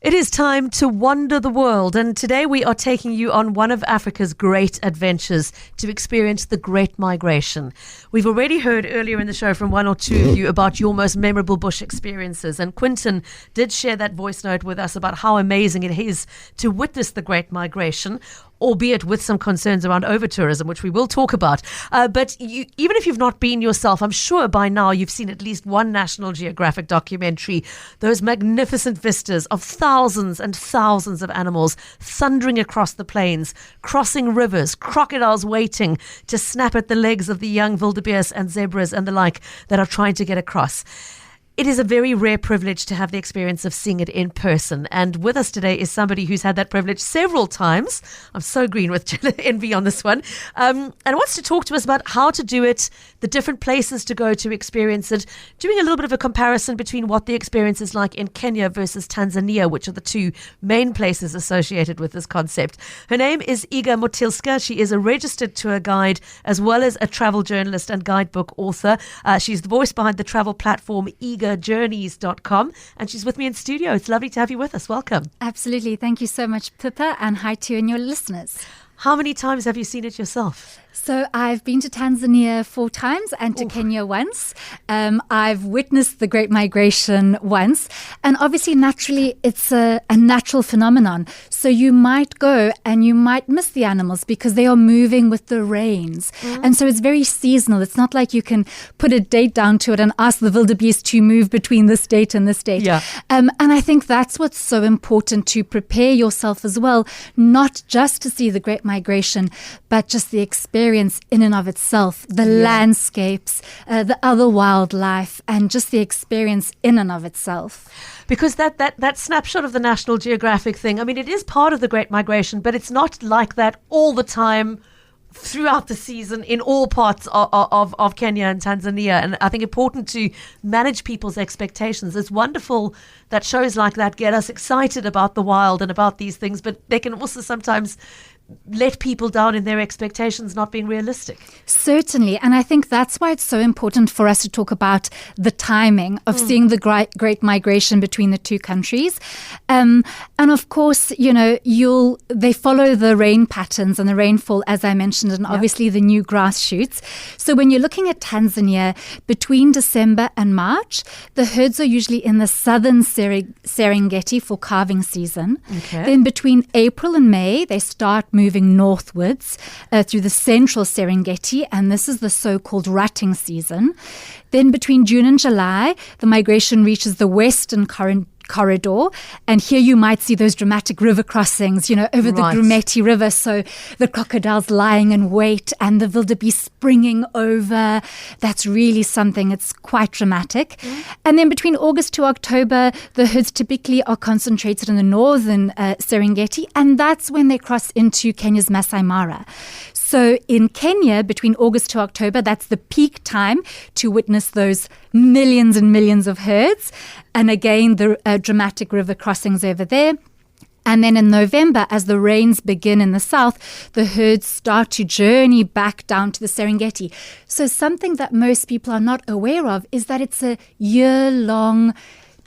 It is time to wander the world, and today we are taking you on one of Africa's great adventures to experience the Great Migration. We've already heard earlier in the show from one or two of you about your most memorable bush experiences, and Quinton did share that voice note with us about how amazing it is to witness the Great Migration, albeit with some concerns around over-tourism, which we will talk about. But even if you've not been yourself, I'm sure by now you've seen at least one National Geographic documentary, those magnificent vistas of thousands and thousands of animals thundering across the plains, crossing rivers, crocodiles waiting to snap at the legs of the young wildebeest and zebras and the like that are trying to get across. It is a very rare privilege to have the experience of seeing it in person. And with us today is somebody who's had that privilege several times. I'm so green with envy on this one. And wants to talk to us about how to do it, the different places to go to experience it, doing a little bit of a comparison between what the experience is like in Kenya versus Tanzania, which are the two main places associated with this concept. Her name is Iga Motylska. She is a registered tour guide as well as a travel journalist and guidebook author. She's the voice behind the travel platform igajourneys.com, and she's with me in studio. It's lovely to have you with us. Welcome. Absolutely. Thank you so much, Pippa, and hi to you and your listeners. How many times have you seen it yourself? So I've been to Tanzania 4 times and to Kenya once. I've witnessed the Great Migration once. And obviously, naturally, it's a natural phenomenon. So you might go and you might miss the animals because they are moving with the rains. And so it's very seasonal. It's not like you can put a date down to it and ask the wildebeest to move between this date and this date. Yeah. And I think that's what's so important, to prepare yourself as well, not just to see the Great Migration, but just the experience in and of itself, the landscapes, the other wildlife, and just the experience in and of itself. Because that snapshot of the National Geographic thing, I mean, it is part of the Great Migration, but it's not like that all the time throughout the season in all parts of Kenya and Tanzania. And I think important to manage people's expectations. It's wonderful that shows like that get us excited about the wild and about these things, but they can also sometimes let people down in their expectations not being realistic. Certainly. And I think that's why it's so important for us to talk about the timing of seeing the great migration between the two countries. And of course, you know, they follow the rain patterns and the rainfall, as I mentioned, and obviously the new grass shoots. So when you're looking at Tanzania, between December and March, the herds are usually in the southern Serengeti for calving season. Okay. Then between April and May, they start moving northwards through the central Serengeti, and this is the so-called rutting season. Then between June and July, the migration reaches the western corridor, and here you might see those dramatic river crossings, you know, over the Grumeti River, so the crocodiles lying in wait and the wildebeest springing over. That's really something. It's quite dramatic. And then between August to October, the herds typically are concentrated in the northern Serengeti, and that's when they cross into Kenya's Masai Mara. So in Kenya, between August to October, that's the peak time to witness those millions and millions of herds. And again, the dramatic river crossings over there. And then in November, as the rains begin in the south, the herds start to journey back down to the Serengeti. So something that most people are not aware of is that it's a year-long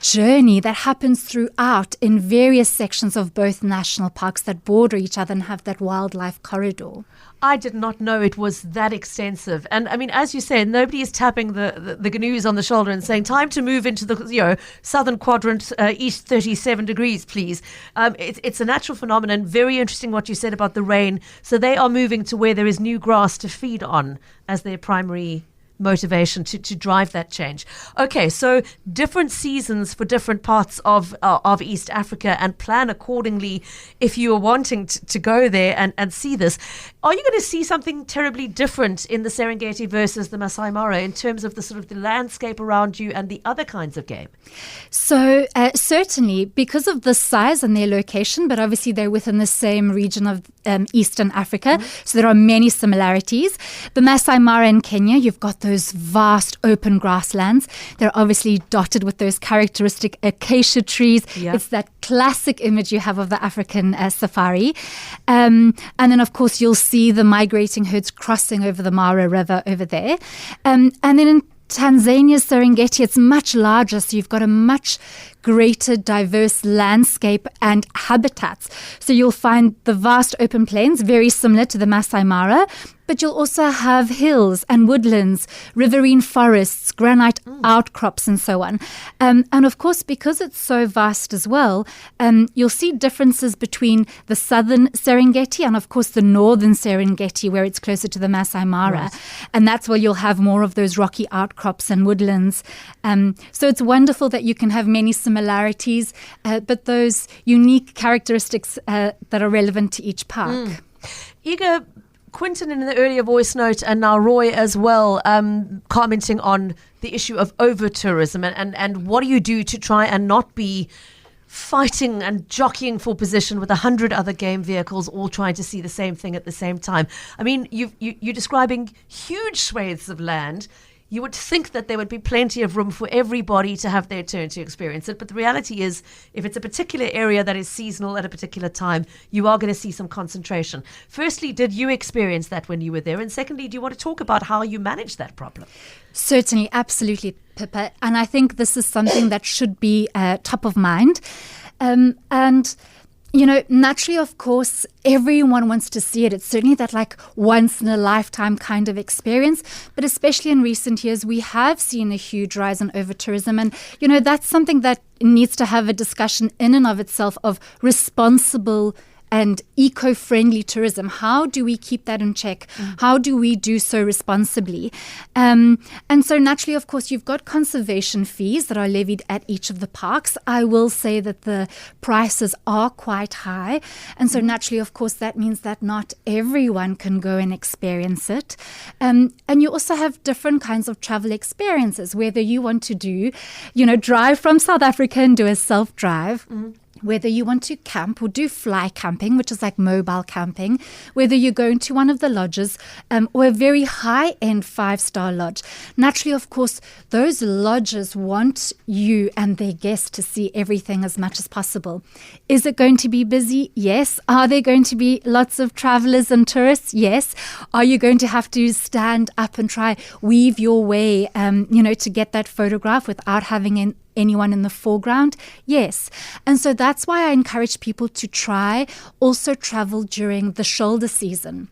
journey that happens throughout in various sections of both national parks that border each other and have that wildlife corridor. I did not know it was that extensive. And I mean, as you said, nobody is tapping the gnu's on the shoulder and saying, time to move into the southern quadrant, east 37 degrees, please. It's a natural phenomenon. Very interesting what you said about the rain. So they are moving to where there is new grass to feed on as their primary motivation to drive that change. Okay, so different seasons for different parts of East Africa, and plan accordingly if you are wanting to go there and see this. Are you going to see something terribly different in the Serengeti versus the Masai Mara in terms of the sort of the landscape around you and the other kinds of game? So certainly, because of the size and their location, but obviously they're within the same region of Eastern Africa, so there are many similarities. The Masai Mara in Kenya, you've got those vast open grasslands. They're obviously dotted with those characteristic acacia trees. Yeah. It's that classic image you have of the African safari. And then, of course, you'll see the migrating herds crossing over the Mara River over there. And then in Tanzania's Serengeti, it's much larger, so you've got a much greater diverse landscape and habitats. So you'll find the vast open plains, very similar to the Masai Mara, but you'll also have hills and woodlands, riverine forests, granite outcrops, and so on. And of course, because it's so vast as well, you'll see differences between the southern Serengeti and, of course, the northern Serengeti, where it's closer to the Masai Mara. Right. And that's where you'll have more of those rocky outcrops and woodlands. So it's wonderful that you can have many similarities, but those unique characteristics that are relevant to each park. Iga, Quinton in the earlier voice note, and now Roy as well, commenting on the issue of over-tourism and what do you do to try and not be fighting and jockeying for position with 100 other game vehicles all trying to see the same thing at the same time. I mean, you're describing huge swathes of land. You would think that there would be plenty of room for everybody to have their turn to experience it. But the reality is, if it's a particular area that is seasonal at a particular time, you are going to see some concentration. Firstly, did you experience that when you were there? And secondly, do you want to talk about how you manage that problem? Certainly, absolutely, Pippa. And I think this is something that should be top of mind. And you know, naturally, of course, everyone wants to see it. It's certainly that like once in a lifetime kind of experience. But especially in recent years, we have seen a huge rise in over-tourism. And, you know, that's something that needs to have a discussion in and of itself of responsible and eco-friendly tourism. How do we keep that in check? How do we do so responsibly? And so naturally, of course, you've got conservation fees that are levied at each of the parks. I will say that the prices are quite high. And so naturally, of course, that means that not everyone can go and experience it. And you also have different kinds of travel experiences, whether you want to do, you know, drive from South Africa and do a self-drive. Whether you want to camp or do fly camping, which is like mobile camping, whether you're going to one of the lodges or a very high-end 5-star lodge. Naturally, of course, those lodges want you and their guests to see everything as much as possible. Is it going to be busy? Yes. Are there going to be lots of travelers and tourists? Yes. Are you going to have to stand up and try weave your way, to get that photograph without having anyone in the foreground? Yes. And so that's why I encourage people to try also travel during the shoulder season.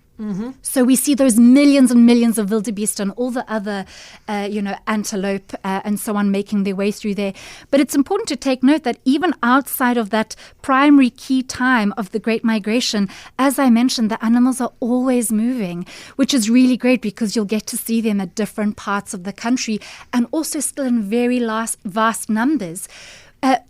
So we see those millions and millions of wildebeest and all the other, antelope and so on making their way through there. But it's important to take note that even outside of that primary key time of the Great Migration, as I mentioned, the animals are always moving, which is really great because you'll get to see them at different parts of the country and also still in very vast numbers.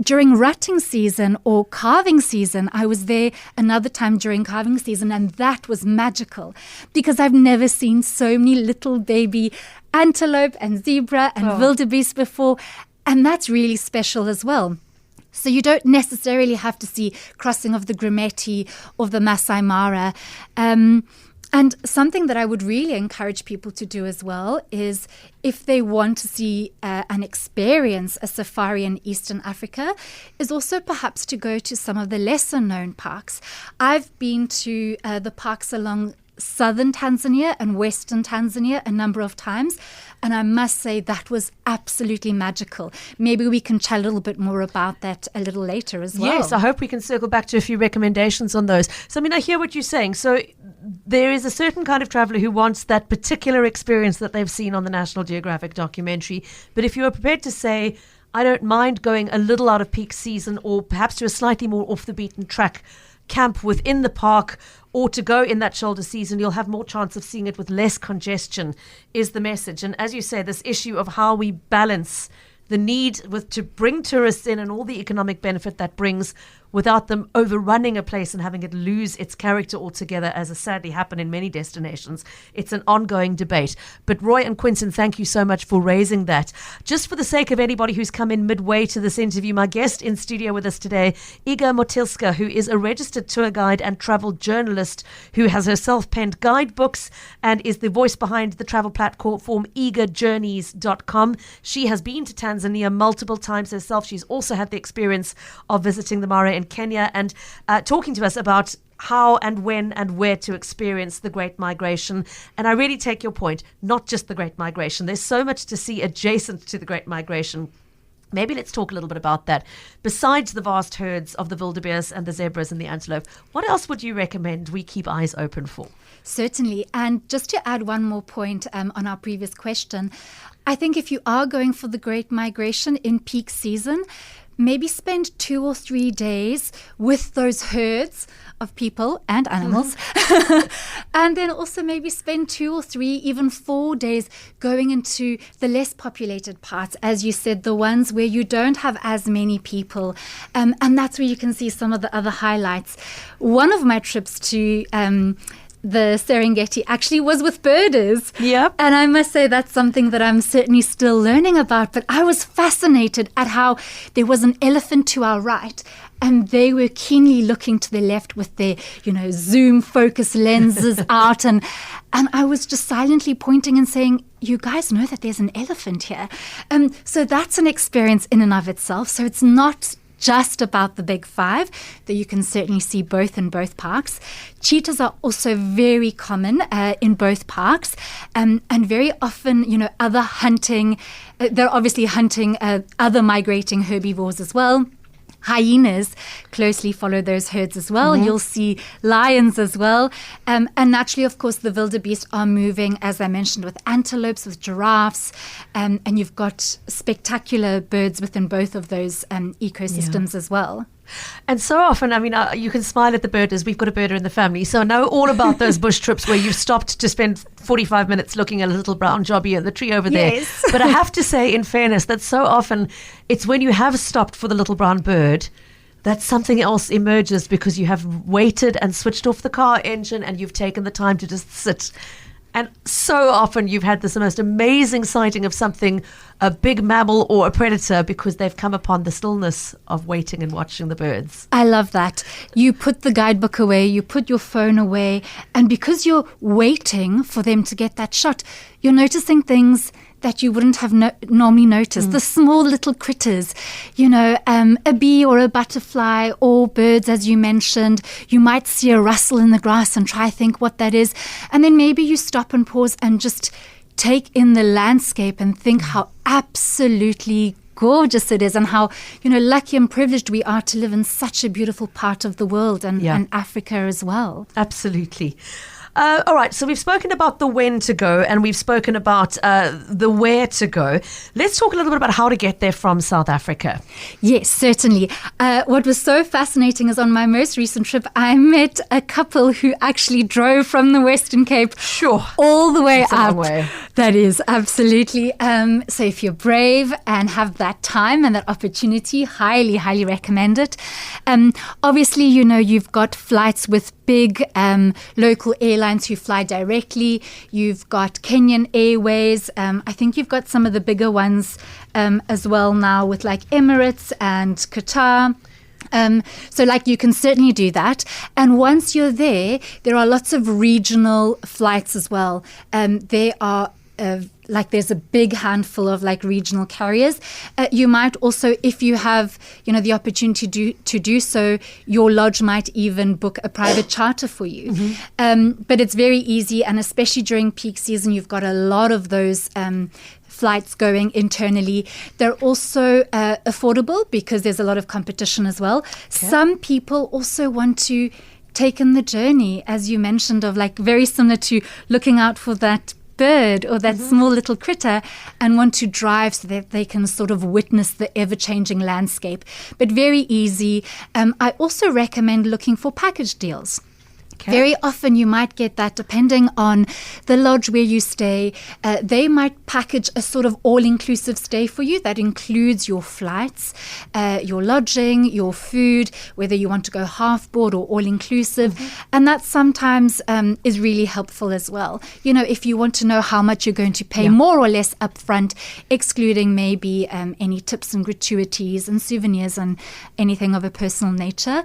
During rutting season or calving season, I was there another time during calving season, and that was magical because I've never seen so many little baby antelope and zebra and wildebeest before, and that's really special as well. So you don't necessarily have to see crossing of the Grumeti or the Masai Mara. And something that I would really encourage people to do as well is if they want to see and experience a safari in Eastern Africa, is also perhaps to go to some of the lesser known parks. I've been to the parks along southern Tanzania and western Tanzania a number of times, and I must say that was absolutely magical. Maybe we can chat a little bit more about that a little later as well. Yes, I hope we can circle back to a few recommendations on those. So, I mean, I hear what you're saying. So there is a certain kind of traveler who wants that particular experience that they've seen on the National Geographic documentary. But if you are prepared to say, I don't mind going a little out of peak season or perhaps to a slightly more off the beaten track camp within the park or to go in that shoulder season, you'll have more chance of seeing it with less congestion is the message. And as you say, this issue of how we balance the need to bring tourists in and all the economic benefit that brings without them overrunning a place and having it lose its character altogether, as has sadly happened in many destinations. It's an ongoing debate. But Roy and Quinton, thank you so much for raising that. Just for the sake of anybody who's come in midway to this interview, my guest in studio with us today, Iga Motylska, who is a registered tour guide and travel journalist who has herself penned guidebooks and is the voice behind the travel platform igajourneys.com. She has been to Tanzania multiple times herself. She's also had the experience of visiting the Mara in Kenya and talking to us about how and when and where to experience the Great Migration. And I really take your point, not just the Great Migration. There's so much to see adjacent to the Great Migration. Maybe let's talk a little bit about that. Besides the vast herds of the wildebeest and the zebras and the antelope, what else would you recommend we keep eyes open for? Certainly. And just to add one more point on our previous question, I think if you are going for the Great Migration in peak season, maybe spend 2 or 3 days with those herds of people and animals. And then also maybe spend 2 or 3, even 4 days going into the less populated parts, as you said, the ones where you don't have as many people. And that's where you can see some of the other highlights. One of my trips to the Serengeti actually was with birders. Yep. And I must say that's something that I'm certainly still learning about. But I was fascinated at how there was an elephant to our right, and they were keenly looking to the left with their, zoom focus lenses out. And I was just silently pointing and saying, you guys know that there's an elephant here. So that's an experience in and of itself. So it's not just about the big 5, that you can certainly see both in both parks. Cheetahs are also very common in both parks, and very often, other hunting, they're obviously hunting other migrating herbivores as well. Hyenas closely follow those herds as well. You'll see lions as well. And naturally, of course, the wildebeest are moving, as I mentioned, with antelopes, with giraffes. And you've got spectacular birds within both of those ecosystems as well. And so often, you can smile at the birders. We've got a birder in the family. So I know all about those bush trips where you've stopped to spend 45 minutes looking at a little brown jobby in the tree over there. But I have to say, in fairness, that so often it's when you have stopped for the little brown bird that something else emerges, because you have waited and switched off the car engine and you've taken the time to just sit. And so often you've had this most amazing sighting of something, a big mammal or a predator, because they've come upon the stillness of waiting and watching the birds. I love that. You put the guidebook away, you put your phone away, and because you're waiting for them to get that shot, you're noticing things that you wouldn't have normally noticed. The small little critters, a bee or a butterfly or birds, as you mentioned. You might see a rustle in the grass and try to think what that is. And then maybe you stop and pause and just take in the landscape and think how absolutely gorgeous it is, and how lucky and privileged we are to live in such a beautiful part of the world, and Africa as well. Absolutely. All right, so we've spoken about the when to go, and we've spoken about the where to go. Let's talk a little bit about how to get there from South Africa. Yes, certainly. What was so fascinating is on my most recent trip, I met a couple who actually drove from the Western Cape all the way up. A long way. That is, absolutely. So if you're brave and have that time and that opportunity, highly, highly recommend it. Obviously, you've got flights with big local airlines who fly directly. You've got Kenyan Airways. I think you've got some of the bigger ones as well now, with like Emirates and Qatar. So you can certainly do that. And once you're there are lots of regional flights as well. There are there's a big handful of regional carriers. You might also, if you have the opportunity to do so, your lodge might even book a private charter for you. But it's very easy, and especially during peak season, you've got a lot of those flights going internally. They're also affordable because there's a lot of competition as well. Okay. Some people also want to take in the journey, as you mentioned, of very similar to looking out for that bird or that small little critter, and want to drive so that they can sort of witness the ever-changing landscape. But very easy. I also recommend looking for package deals. Okay. Very often you might get that, depending on the lodge where you stay. They might package a sort of all-inclusive stay for you that includes your flights, your lodging, your food, whether you want to go half-board or all-inclusive. And that sometimes is really helpful as well. If you want to know how much you're going to pay more or less upfront, excluding maybe any tips and gratuities and souvenirs and anything of a personal nature,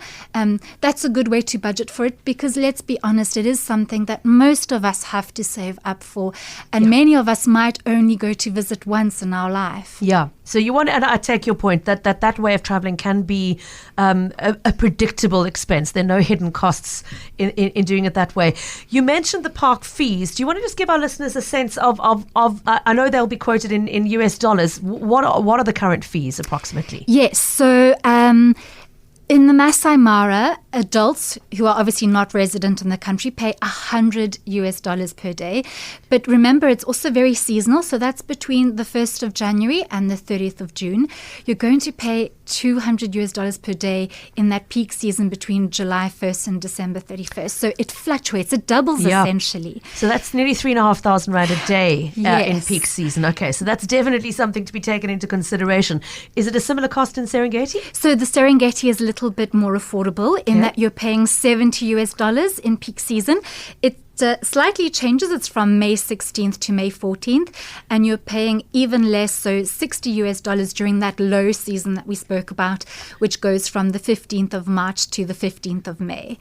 that's a good way to budget for it, because let's be honest, it is something that most of us have to save up for. And many of us might only go to visit once in our life. Yeah. So you want, and I take your point that way of traveling can be a predictable expense. There are no hidden costs in doing it that way. You mentioned the park fees. Do you want to just give our listeners a sense of I know they'll be quoted in US dollars. What are the current fees approximately? Yes. So in the Masai Mara, adults who are obviously not resident in the country pay $100 per day. But remember, it's also very seasonal. So that's between the 1st of January and the 30th of June. You're going to pay $200 per day in that peak season between July 1st and December 31st. So it fluctuates. It doubles essentially. So that's nearly 3,500 Rand a day in peak season. Okay, so that's definitely something to be taken into consideration. Is it a similar cost in Serengeti? So the Serengeti is a little bit more affordable in that you're paying $70 in peak season. It slightly changes. It's from May 16th to May 14th, and you're paying even less, so $60 during that low season that we spoke about, which goes from the 15th of March to the 15th of May.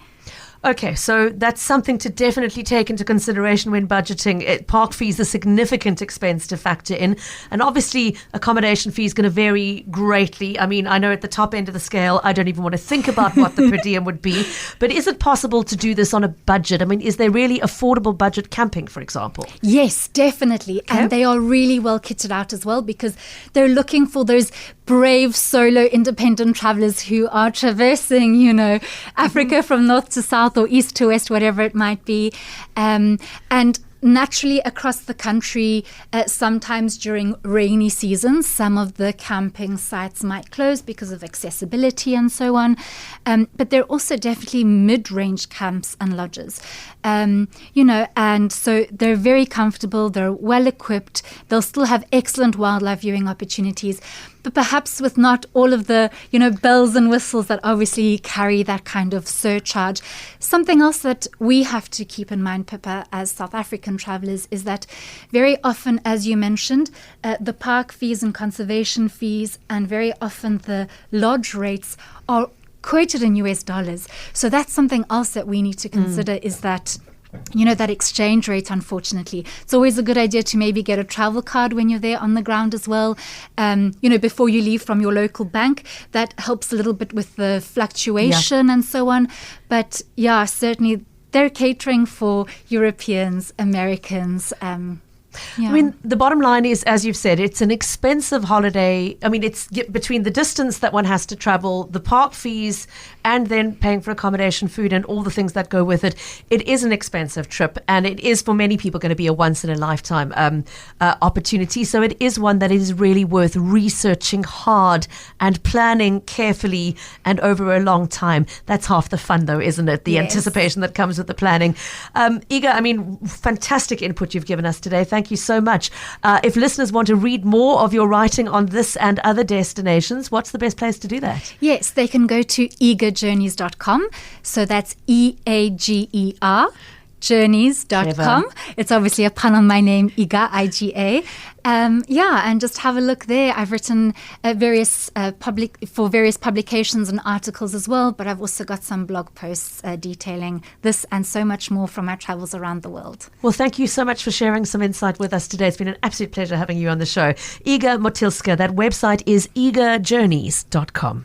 Okay, so that's something to definitely take into consideration when budgeting. Park fees are a significant expense to factor in. And obviously, accommodation fee is going to vary greatly. I mean, I know at the top end of the scale, I don't even want to think about what the per diem would be. But is it possible to do this on a budget? I mean, is there really affordable budget camping, for example? Yes, definitely. Okay. And they are really well kitted out as well, because they're looking for those brave solo independent travelers who are traversing, Africa from north to south or east to west, whatever it might be. And naturally across the country, sometimes during rainy seasons, some of the camping sites might close because of accessibility and so on. But there are also definitely mid-range camps and lodges, and so they're very comfortable, they're well equipped, they'll still have excellent wildlife viewing opportunities, but perhaps with not all of the, bells and whistles that obviously carry that kind of surcharge. Something else that we have to keep in mind, Pippa, as South African travelers, is that very often, as you mentioned, the park fees and conservation fees, and very often the lodge rates are quoted in US dollars. So that's something else that we need to consider, is that that exchange rate, unfortunately. It's always a good idea to maybe get a travel card when you're there on the ground as well, before you leave from your local bank. That helps a little bit with the fluctuation and so on. But certainly they're catering for Europeans, Americans. I mean, the bottom line is, as you've said, it's an expensive holiday. I mean, it's between the distance that one has to travel, the park fees, and then paying for accommodation, food, and all the things that go with it. It is an expensive trip, and it is for many people going to be a once-in-a-lifetime opportunity. So it is one that is really worth researching hard and planning carefully and over a long time. That's half the fun, though, isn't it? The anticipation that comes with the planning. Iga, I mean, fantastic input you've given us today. Thank you so much. If listeners want to read more of your writing on this and other destinations, what's the best place to do that? Yes, they can go to eagerjourneys.com. So that's EAGER. journeys.com. It's obviously a pun on my name, Iga, I-G-A. And just have a look there. I've written various publications and articles as well, but I've also got some blog posts detailing this and so much more from my travels around the world. Well, thank you so much for sharing some insight with us today. It's been an absolute pleasure having you on the show. Iga Motylska, that website is eagerjourneys.com.